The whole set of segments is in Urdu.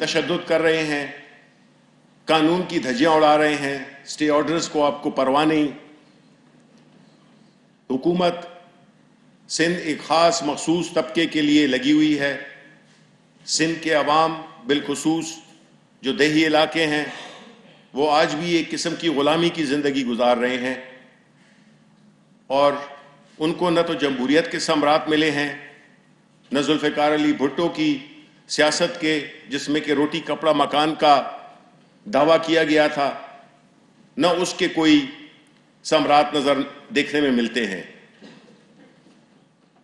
تشدد کر رہے ہیں، قانون کی دھجیاں اڑا رہے ہیں، اسٹے آرڈرز کو آپ کو پرواہ نہیں۔ حکومت سندھ ایک خاص مخصوص طبقے کے لیے لگی ہوئی ہے۔ سندھ کے عوام بالخصوص جو دیہی علاقے ہیں وہ آج بھی ایک قسم کی غلامی کی زندگی گزار رہے ہیں، اور ان کو نہ تو جمہوریت کے ثمرات ملے ہیں، نہ ذوالفقار علی بھٹو کی سیاست کے، جس میں کہ روٹی کپڑا مکان کا دعویٰ کیا گیا تھا، نہ اس کے کوئی ثمرات نظر دیکھنے میں ملتے ہیں۔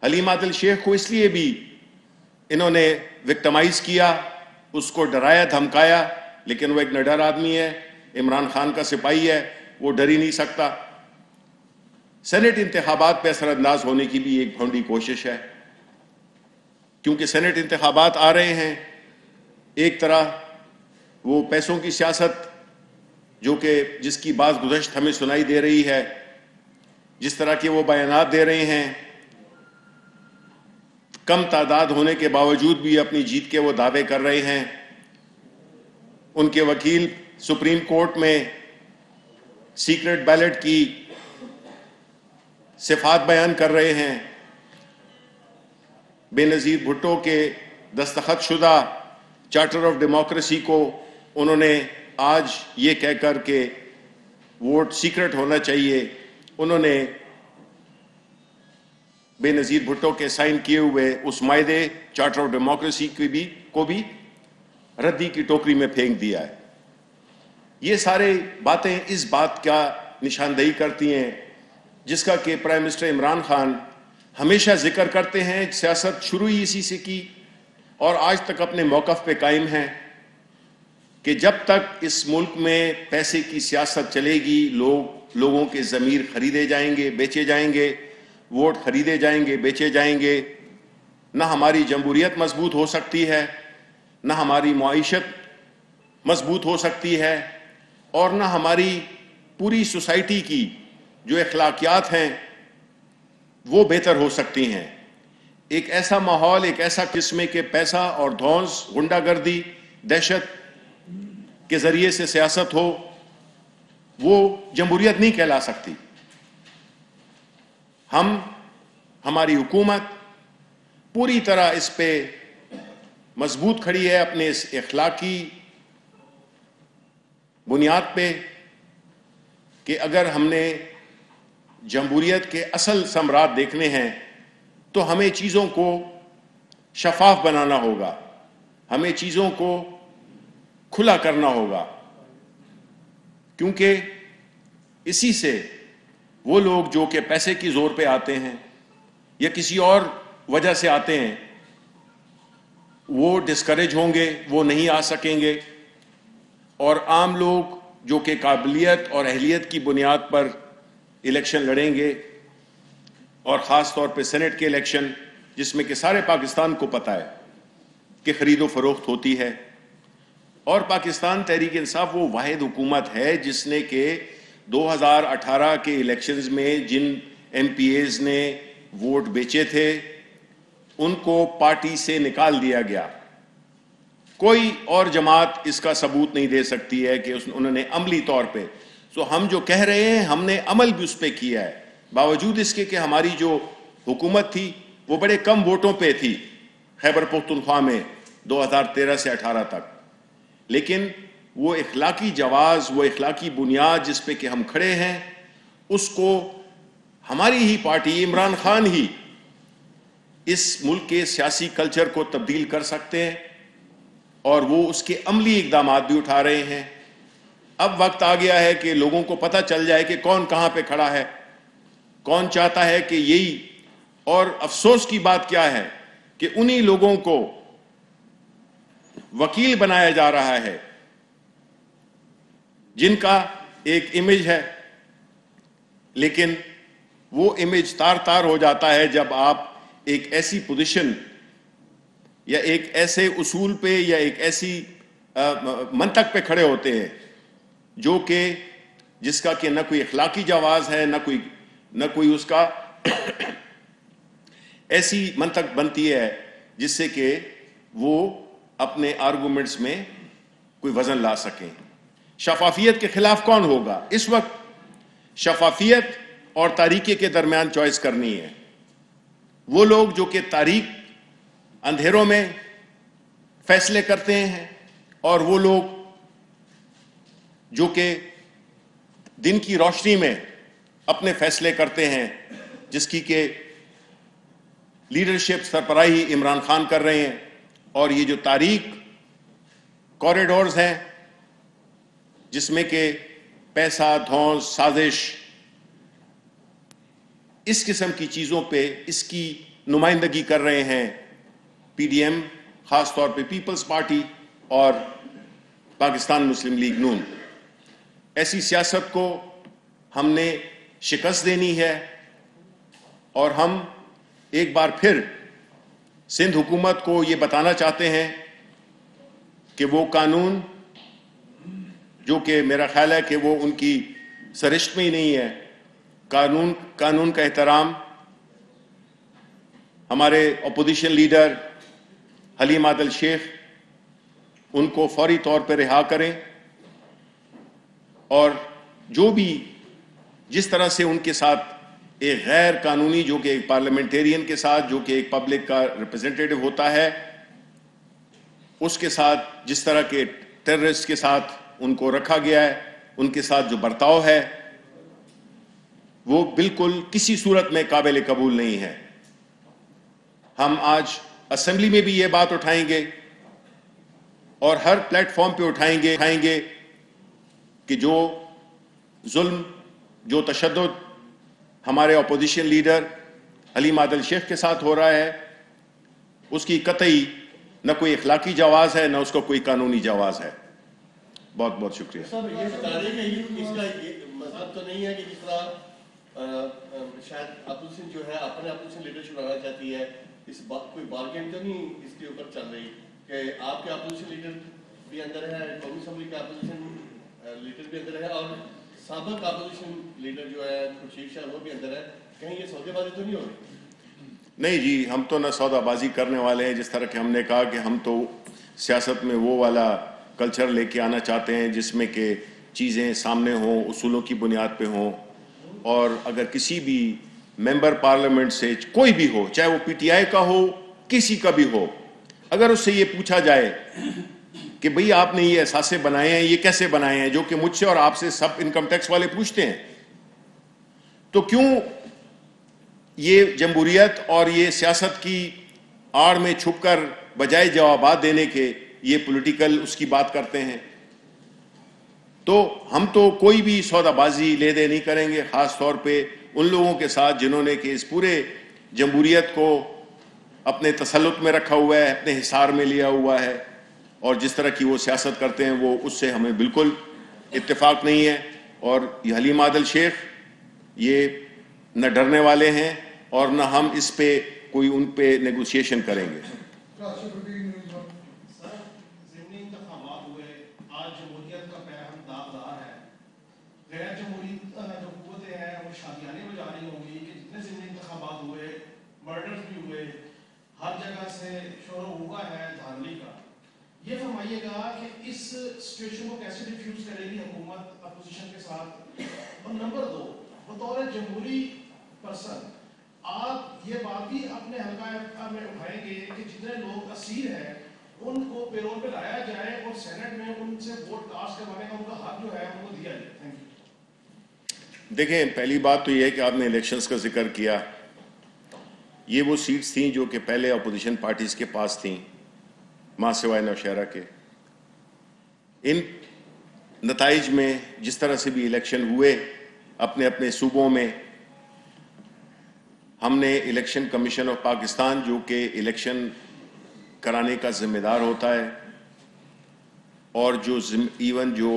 حلیم عادل شیخ کو اس لیے بھی انہوں نے وکٹمائز کیا، اس کو ڈرایا دھمکایا، لیکن وہ ایک نڈر آدمی ہے، عمران خان کا سپاہی ہے، وہ ڈر ہی نہیں سکتا۔ سینٹ انتخابات پہ اثر انداز ہونے کی بھی ایک بھونڈی کوشش ہے، کیونکہ سینٹ انتخابات آ رہے ہیں۔ ایک طرح وہ پیسوں کی سیاست جو کہ جس کی بات گزشت ہمیں سنائی دے رہی ہے، جس طرح کے وہ بیانات دے رہے ہیں، کم تعداد ہونے کے باوجود بھی اپنی جیت کے وہ دعوے کر رہے ہیں۔ ان کے وکیل سپریم کورٹ میں سیکرٹ بیلٹ کی صفات بیان کر رہے ہیں۔ بے نظیر بھٹو کے دستخط شدہ چارٹر آف ڈیموکریسی کو انہوں نے آج یہ کہہ کر کہ ووٹ سیکرٹ ہونا چاہیے، انہوں نے بے نظیر بھٹو کے سائن کیے ہوئے اس معاہدے چارٹر آف ڈیموکریسی کو بھی ردی کی ٹوکری میں پھینک دیا ہے۔ یہ سارے باتیں اس بات کا نشاندہی کرتی ہیں جس کا کہ پرائم منسٹر عمران خان ہمیشہ ذکر کرتے ہیں، سیاست شروع ہی اسی سے کی اور آج تک اپنے موقف پہ قائم ہیں کہ جب تک اس ملک میں پیسے کی سیاست چلے گی، لوگوں کے ضمیر خریدے جائیں گے، بیچے جائیں گے، ووٹ خریدے جائیں گے، بیچے جائیں گے، نہ ہماری جمہوریت مضبوط ہو سکتی ہے، نہ ہماری معیشت مضبوط ہو سکتی ہے، اور نہ ہماری پوری سوسائٹی کی جو اخلاقیات ہیں وہ بہتر ہو سکتی ہیں۔ ایک ایسا ماحول، ایک ایسا قسم کے پیسہ اور دھونس، غنڈہ گردی، دہشت کے ذریعے سے سیاست ہو، وہ جمہوریت نہیں کہلا سکتی۔ ہماری حکومت پوری طرح اس پہ مضبوط کھڑی ہے، اپنے اس اخلاقی بنیاد پہ کہ اگر ہم نے جمہوریت کے اصل ثمرات دیکھنے ہیں تو ہمیں چیزوں کو شفاف بنانا ہوگا، ہمیں چیزوں کو کھلا کرنا ہوگا، کیونکہ اسی سے وہ لوگ جو کہ پیسے کی زور پہ آتے ہیں یا کسی اور وجہ سے آتے ہیں، وہ ڈسکریج ہوں گے، وہ نہیں آ سکیں گے، اور عام لوگ جو کہ قابلیت اور اہلیت کی بنیاد پر الیکشن لڑیں گے، اور خاص طور پہ سینٹ کے الیکشن جس میں کہ سارے پاکستان کو پتہ ہے کہ خرید و فروخت ہوتی ہے، اور پاکستان تحریک انصاف وہ واحد حکومت ہے جس نے کہ 2018 کے الیکشنز میں جن ایم پی ایز نے ووٹ بیچے تھے ان کو پارٹی سے نکال دیا گیا۔ کوئی اور جماعت اس کا ثبوت نہیں دے سکتی ہے کہ انہوں نے عملی طور پہ، ہم جو کہہ رہے ہیں ہم نے عمل بھی اس پہ کیا ہے، باوجود اس کے کہ ہماری جو حکومت تھی وہ بڑے کم ووٹوں پہ تھی خیبر پختونخوا میں 2013 سے 18 تک، لیکن وہ اخلاقی جواز، وہ اخلاقی بنیاد جس پہ کہ ہم کھڑے ہیں، اس کو ہماری ہی پارٹی، عمران خان ہی اس ملک کے سیاسی کلچر کو تبدیل کر سکتے ہیں، اور وہ اس کے عملی اقدامات بھی اٹھا رہے ہیں۔ اب وقت آ گیا ہے کہ لوگوں کو پتہ چل جائے کہ کون کہاں پہ کھڑا ہے، کون چاہتا ہے کہ یہی، اور افسوس کی بات کیا ہے کہ انہی لوگوں کو وکیل بنایا جا رہا ہے جن کا ایک امیج ہے، لیکن وہ امیج تار تار ہو جاتا ہے جب آپ ایک ایسی پوزیشن یا ایک ایسے اصول پہ یا ایک ایسی منطق پہ کھڑے ہوتے ہیں جو کہ جس کا کہ نہ کوئی اخلاقی جواز ہے، نہ کوئی اس کا ایسی منطق بنتی ہے جس سے کہ وہ اپنے آرگومنٹس میں کوئی وزن لا سکیں. شفافیت کے خلاف کون ہوگا؟ اس وقت شفافیت اور تاریکی کے درمیان چوائس کرنی ہے. وہ لوگ جو کہ تاریک اندھیروں میں فیصلے کرتے ہیں اور وہ لوگ جو کہ دن کی روشنی میں اپنے فیصلے کرتے ہیں، جس کی کہ لیڈرشپ سربراہی عمران خان کر رہے ہیں. اور یہ جو تاریک کوریڈورز ہیں جس میں کہ پیسہ، دھونس، سازش، اس قسم کی چیزوں پہ اس کی نمائندگی کر رہے ہیں پی ڈی ایم، خاص طور پہ پیپلز پارٹی اور پاکستان مسلم لیگ نون. ایسی سیاست کو ہم نے شکست دینی ہے اور ہم ایک بار پھر سندھ حکومت کو یہ بتانا چاہتے ہیں کہ وہ قانون جو کہ میرا خیال ہے کہ وہ ان کی سرشت میں ہی نہیں ہے، قانون کا احترام. ہمارے اپوزیشن لیڈر حلیم عادل شیخ ان کو فوری طور پہ رہا کریں اور جو بھی جس طرح سے ان کے ساتھ ایک غیر قانونی جو کہ ایک پارلیمنٹیرین کے ساتھ جو کہ ایک پبلک کا ریپرزینٹیٹو ہوتا ہے اس کے ساتھ جس طرح کے ٹیررسٹ کے ساتھ ان کو رکھا گیا ہے، ان کے ساتھ جو برتاؤ ہے وہ بالکل کسی صورت میں قابل قبول نہیں ہے. ہم آج اسمبلی میں بھی یہ بات اٹھائیں گے اور ہر پلیٹ فارم پہ اٹھائیں گے کہ جو ظلم، جو تشدد ہمارے اپوزیشن لیڈر حلیم عادل شیخ کے ساتھ ہو رہا ہے اس کی قطعی نہ کوئی اخلاقی جواز ہے نہ اس کا کوئی قانونی جواز ہے. بہت بہت شکریہ. یہ بتا رہے کہ اس کا مطلب تو نہیں ہے کہ جس طرح شاید اپوزیشن جو ہے اپنے اپوزیشن لیڈرشپ لانا چاہتی ہے، اس بات کوئی بارگین تو نہیں اس کے اوپر چل رہی کہ آپ کے اپوزیشن لیڈر بھی اندر ہے، قومی اسمبلی کا اپوزیشن لیڈر بھی اندر ہے اور سابق اپوزیشن لیڈر جو ہے خورشید شاہ وہ بھی اندر ہے، کہیں یہ سودے بازی تو نہیں ہو رہی؟ نہیں جی، ہم تو نہ سودا بازی کرنے والے ہیں. جس طرح کہ ہم نے کہا کہ ہم تو سیاست میں وہ والا کلچر لے کے آنا چاہتے ہیں جس میں کہ چیزیں سامنے ہوں، اصولوں کی بنیاد پہ ہوں. اور اگر کسی بھی ممبر پارلیمنٹ سے کوئی بھی ہو، چاہے وہ پی ٹی آئی کا ہو، کسی کا بھی ہو، اگر اس سے یہ پوچھا جائے کہ بھئی آپ نے یہ اثاثے بنائے ہیں، یہ کیسے بنائے ہیں، جو کہ مجھ سے اور آپ سے سب انکم ٹیکس والے پوچھتے ہیں، تو کیوں یہ جمہوریت اور یہ سیاست کی آڑ میں چھپ کر بجائے جوابات دینے کے یہ پولیٹیکل اس کی بات کرتے ہیں؟ تو ہم تو کوئی بھی سودا بازی لے دے نہیں کریں گے، خاص طور پہ ان لوگوں کے ساتھ جنہوں نے کہ اس پورے جمہوریت کو اپنے تسلط میں رکھا ہوا ہے، اپنے حصار میں لیا ہوا ہے، اور جس طرح کی وہ سیاست کرتے ہیں وہ اس سے ہمیں بالکل اتفاق نہیں ہے. اور یہ حلیم عادل شیخ یہ نہ ڈرنے والے ہیں اور نہ ہم اس پہ کوئی ان پہ نیگوشیشن کریں گے. ضمنی انتخابات ہوئے، آج جمہوریت کا پیغام داغدار ہے. غیر جمہوری جو قوتیں ہیں وہ شادیانے بجا رہی ہوں گی کہ جتنے ضمنی انتخابات ہوئے، مرڈرز بھی ہوئے، ہر جگہ سے شور و غوغا ہے دھاندلی کا. یہ فرمائیے گا کہ اس سچویشن کو کیسے ڈیفیوز کرے گی حکومت اپوزیشن کے ساتھ؟ اور نمبر 2، بطور جمہوری پرسن آپ یہ بات بھی اپنے حلقہ میں اٹھائیں گے کہ جتنے لوگ اسیر ہیں ان کو پیرول پہ لایا جائے اور سینٹ میں ان سے ووٹ کاسٹ کروانے کا ان کا حق جو ہے ان کو دیا جائے؟ Thank you. دیکھیں، پہلی بات تو یہ ہے کہ آپ نے الیکشنز کا ذکر کیا. یہ وہ سیٹس تھیں جو کہ پہلے اپوزیشن پارٹیز کے پاس تھیں، ماں سوائے نوشہرہ کے. ان نتائج میں جس طرح سے بھی الیکشن ہوئے اپنے اپنے صوبوں میں، ہم نے الیکشن کمیشن آف پاکستان جو کہ الیکشن کرانے کا ذمہ دار ہوتا ہے اور جو ایون جو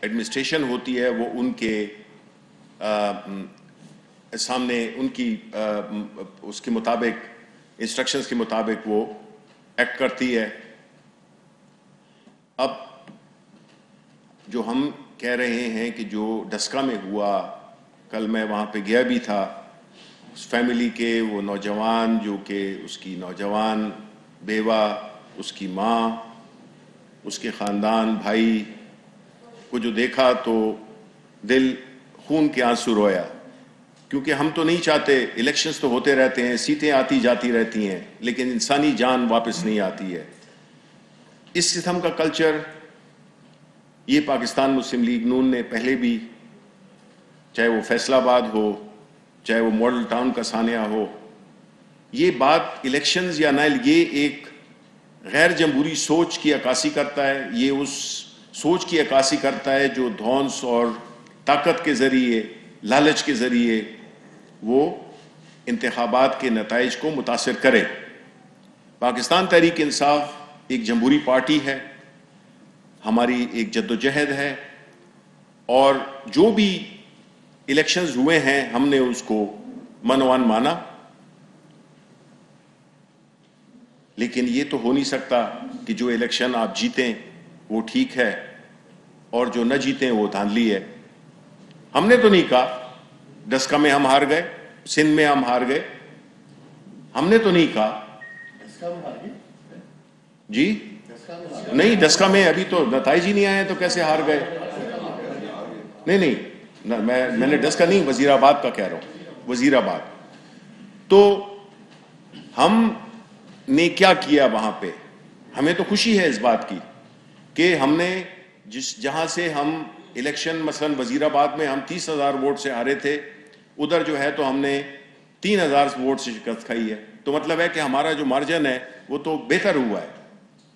ایڈمنسٹریشن ہوتی ہے وہ ان کے سامنے ان کی اس کے مطابق انسٹرکشنز کے مطابق وہ ایکٹ کرتی ہے. اب جو ہم کہہ رہے ہیں کہ جو ڈسکا میں ہوا، کل میں وہاں پہ گیا بھی تھا، اس فیملی کے وہ نوجوان جو کہ اس کی نوجوان بیوہ، اس کی ماں اس کے خاندان بھائی کو جو دیکھا تو دل خون کے آنسو رویا، کیونکہ ہم تو نہیں چاہتے، الیکشنز تو ہوتے رہتے ہیں، سیٹیں آتی جاتی رہتی ہیں، لیکن انسانی جان واپس نہیں آتی ہے۔ اس قسم کا کلچر یہ پاکستان مسلم لیگ نون نے پہلے بھی، چاہے وہ فیصل آباد ہو، چاہے وہ ماڈل ٹاؤن کا سانحہ ہو، یہ بات الیکشنز یا نہ، یہ ایک غیر جمہوری سوچ کی عکاسی کرتا ہے۔ یہ اس سوچ کی عکاسی کرتا ہے جو دھونس اور طاقت کے ذریعے، لالچ کے ذریعے وہ انتخابات کے نتائج کو متاثر کرے۔ پاکستان تحریک انصاف ایک جمہوری پارٹی ہے، ہماری ایک جدوجہد ہے، اور جو بھی الیکشنز ہوئے ہیں ہم نے اس کو منوان مانا، لیکن یہ تو ہو نہیں سکتا کہ جو الیکشن آپ جیتیں وہ ٹھیک ہے اور جو نہ جیتیں وہ دھاندلی ہے۔ ہم نے تو نہیں کہا ڈسکا میں ہم ہار گئے، سندھ میں ہم ہار گئے، ہم نے تو نہیں کہا جی نہیں، ڈسکا میں ابھی تو نتائج ہی نہیں آئے تو کیسے ہار گئے؟ نہیں، میں نے ڈسکا نہیں، وزیر آباد کا کہہ رہا ہوں، وزیر آباد۔ تو ہم نے کیا کیا وہاں پہ؟ ہمیں تو خوشی ہے اس بات کی کہ ہم نے جہاں سے ہم الیکشن، مثلا وزیر آباد میں ہم 30,000 ووٹ سے ہارے تھے، ادھر جو ہے تو ہم نے 3,000 ووٹ سے شکست کھائی ہے۔ تو مطلب ہے کہ ہمارا جو مارجن ہے وہ تو بہتر ہوا ہے۔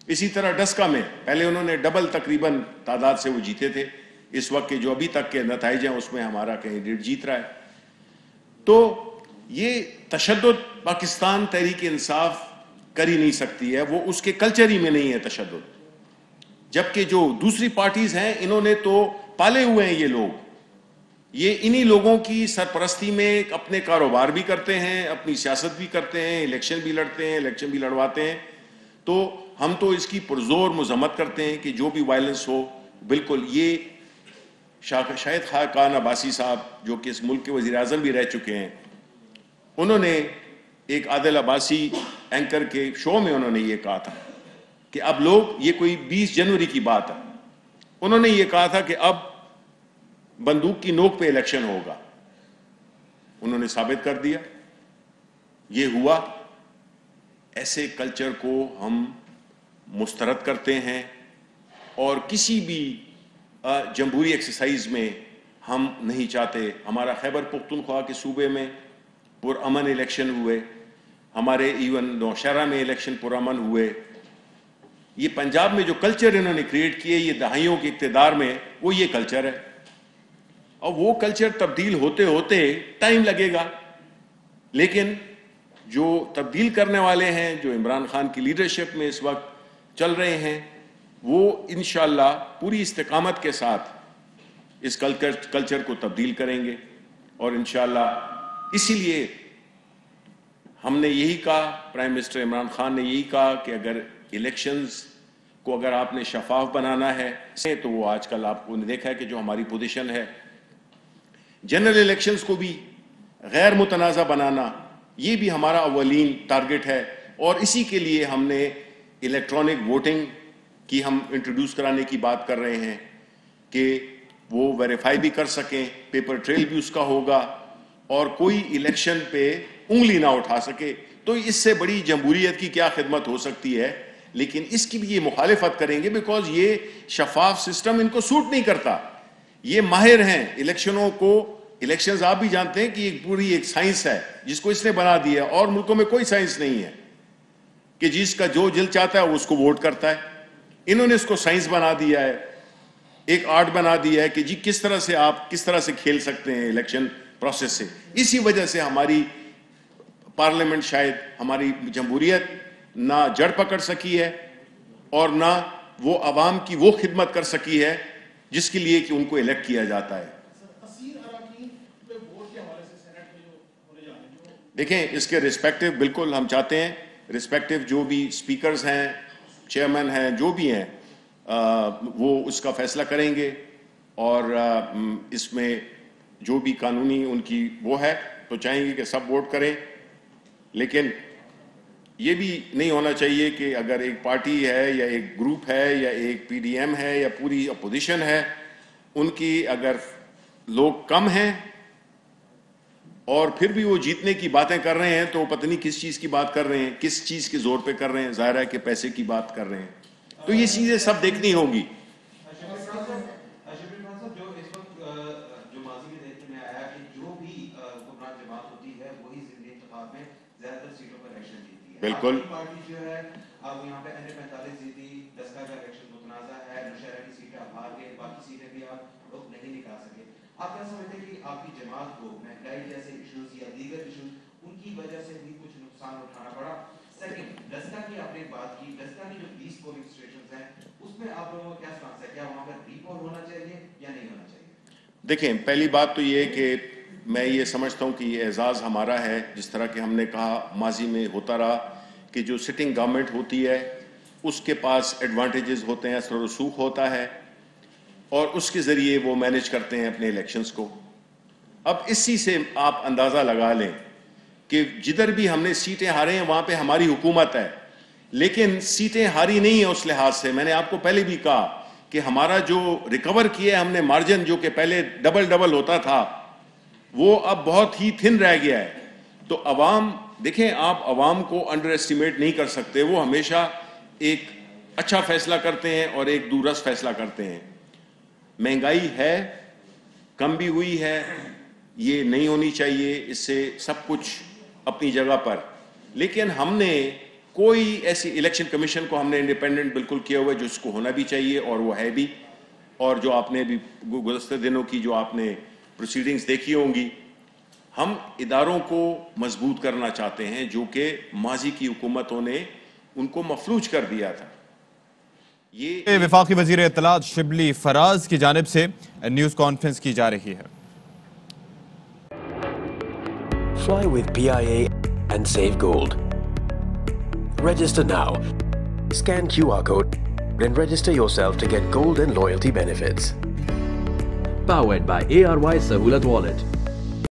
اسی طرح ڈسکا میں پہلے انہوں نے ڈبل تقریباً تعداد سے وہ جیتے تھے، اس وقت کے جو ابھی تک کے نتائج ہیں اس میں ہمارا کینڈیڈیٹ جیت رہا ہے۔ تو یہ تشدد پاکستان تحریک انصاف کر ہی نہیں سکتی ہے، وہ اس کے کلچر ہی میں نہیں ہے تشدد۔ جبکہ جو دوسری پارٹیز ہیں انہوں نے تو پالے ہوئے ہیں یہ لوگ، یہ انہی لوگوں کی سرپرستی میں اپنے کاروبار بھی کرتے ہیں، اپنی سیاست بھی کرتے ہیں، الیکشن بھی لڑتے ہیں، الیکشن بھی لڑواتے ہیں۔ تو ہم تو اس کی پرزور مذمت کرتے ہیں کہ جو بھی وائلنس ہو، بالکل یہ شاہد خاقان عباسی صاحب جو کہ اس ملک کے وزیر اعظم بھی رہ چکے ہیں، انہوں نے ایک عادل عباسی اینکر کے شو میں انہوں نے یہ کہا تھا کہ اب لوگ، یہ کوئی 20 جنوری کی بات ہے، انہوں نے یہ کہا تھا کہ اب بندوق کی نوک پہ الیکشن ہوگا۔ انہوں نے ثابت کر دیا، یہ ہوا۔ ایسے کلچر کو ہم مسترد کرتے ہیں، اور کسی بھی جمہوری ایکسرسائز میں ہم نہیں چاہتے۔ ہمارا خیبر پختونخوا کے صوبے میں پرامن الیکشن ہوئے، ہمارے ایون نوشہرہ میں الیکشن پرامن ہوئے۔ یہ پنجاب میں جو کلچر انہوں نے کریٹ کیے یہ دہائیوں کے اقتدار میں، وہ یہ کلچر ہے، اور وہ کلچر تبدیل ہوتے ہوتے ٹائم لگے گا، لیکن جو تبدیل کرنے والے ہیں، جو عمران خان کی لیڈرشپ میں اس وقت چل رہے ہیں، وہ انشاءاللہ پوری استقامت کے ساتھ اس کلچر کو تبدیل کریں گے، اور انشاءاللہ اسی لیے ہم نے یہی کہا، پرائم منسٹر عمران خان نے یہی کہا کہ اگر الیکشنز کو اگر آپ نے شفاف بنانا ہے تو وہ آج کل آپ کو دیکھا ہے کہ جو ہماری پوزیشن ہے، جنرل الیکشنز کو بھی غیر متنازع بنانا، یہ بھی ہمارا اولین ٹارگٹ ہے، اور اسی کے لیے ہم نے الیکٹرانک ووٹنگ کی ہم انٹروڈیوس کرانے کی بات کر رہے ہیں کہ وہ ویریفائی بھی کر سکیں، پیپر ٹریل بھی اس کا ہوگا، اور کوئی الیکشن پہ انگلی نہ اٹھا سکے۔ تو اس سے بڑی جمہوریت کی کیا خدمت ہو سکتی ہے؟ لیکن اس کی بھی یہ مخالفت کریں گے، بیکاز یہ شفاف سسٹم ان کو سوٹ نہیں کرتا۔ یہ ماہر ہیں الیکشنوں کو، الیکشنز آپ بھی جانتے ہیں کہ ایک پوری ایک سائنس ہے جس کو اس نے بنا دیا، اور ملکوں میں کوئی سائنس نہیں ہے کہ جس کا جو دل چاہتا ہے وہ اس کو ووٹ کرتا ہے۔ انہوں نے اس کو سائنس بنا دیا ہے، ایک آرٹ بنا دیا ہے کہ جی کس طرح سے آپ کس طرح سے کھیل سکتے ہیں الیکشن پروسیس سے۔ اسی وجہ سے ہماری پارلیمنٹ، شاید ہماری جمہوریت نہ جڑ پکڑ سکی ہے، اور نہ وہ عوام کی وہ خدمت کر سکی ہے جس کے لیے کہ ان کو الیکٹ کیا جاتا ہے۔ دیکھیں اس کے ریسپیکٹو بالکل ہم چاہتے ہیں، ریسپیکٹو جو بھی اسپیکرز ہیں، چیئرمین ہیں، جو بھی ہیں، وہ اس کا فیصلہ کریں گے، اور اس میں جو بھی قانونی ان کی وہ ہے تو چاہیں گے کہ سب ووٹ کریں، لیکن یہ بھی نہیں ہونا چاہیے کہ اگر ایک پارٹی ہے یا ایک گروپ ہے یا ایک پی ڈی ایم ہے یا پوری اپوزیشن ہے، ان کی اگر لوگ کم ہیں اور پھر بھی وہ جیتنے کی باتیں کر رہے ہیں تو پتہ نہیں کس چیز کی بات کر رہے ہیں، کس چیز کے زور پہ کر رہے ہیں. ظاہر ہے کہ پیسے کی بات کر رہے ہیں. تو یہ چیزیں سب دیکھنی ہوگی. بالکل پارٹی جو ہے اب یہاں پہ N45 جیتی، 10 کا الیکشن متنازع ہے، نوشہرہ کی سیٹیں آپ ہار گئے، باقی سیٹیں بھی آپ لوگ نہیں نکال سکے. آپ کیا سمجھتے ہیں کہ آپ کی جماعت کو مہنگائی جیسے ایشوز یا دیگر ایشوز ان کی وجہ سے بھی کچھ نقصان اٹھانا پڑا؟ سیکنڈ، ڈسکا کی آپ نے بات کی، ڈسکا کی جو 20 پولنگ اسٹیشنز ہیں اس میں آپ لوگوں کو کیا سمجھتا ہے، کیا وہاں پر ری پول ہونا چاہیے یا نہیں ہونا چاہیے؟ دیکھیں، پہلی بات تو یہ کہ میں یہ سمجھتا ہوں کہ یہ اعزاز ہمارا ہے، جس طرح کہ ہم نے کہا ماضی میں ہوتا رہا کہ جو سٹنگ گورنمنٹ ہوتی ہے اس کے پاس ایڈوانٹیجز ہوتے ہیں، اثر و رسوخ ہوتا ہے اور اس کے ذریعے وہ مینج کرتے ہیں اپنے الیکشنز کو. اب اسی سے آپ اندازہ لگا لیں کہ جدھر بھی ہم نے سیٹیں ہارے ہیں وہاں پہ ہماری حکومت ہے، لیکن سیٹیں ہاری نہیں ہیں اس لحاظ سے. میں نے آپ کو پہلے بھی کہا کہ ہمارا جو ریکور کیا ہے ہم نے مارجن، جو کہ پہلے ڈبل ہوتا تھا، وہ اب بہت ہی تھن رہ گیا ہے. تو عوام دیکھیں، آپ عوام کو انڈر ایسٹیمیٹ نہیں کر سکتے. وہ ہمیشہ ایک اچھا فیصلہ کرتے ہیں اور ایک دورس فیصلہ کرتے ہیں. مہنگائی ہے، کم بھی ہوئی ہے، یہ نہیں ہونی چاہیے، اس سے سب کچھ اپنی جگہ پر. لیکن ہم نے کوئی ایسی الیکشن کمیشن کو ہم نے انڈیپینڈنٹ بالکل کیا ہوا ہے، جو اس کو ہونا بھی چاہیے اور وہ ہے بھی. اور جو آپ نے بھی گزشتہ دنوں کی جو آپ نے پروسیڈنگز دیکھی ہوں گی، ہم اداروں کو مضبوط کرنا چاہتے ہیں جو کہ ماضی کی حکومتوں نے ان کو مفلوج کر دیا تھا. یہ وفاقی وزیر اطلاعات شبلی فراز کی جانب سے نیوز کانفرنس کی جا رہی ہے. Fly with PIA and save gold. Register now. Scan QR code and register yourself to get gold and loyalty benefits. Powered by ARY Sahulat Wallet.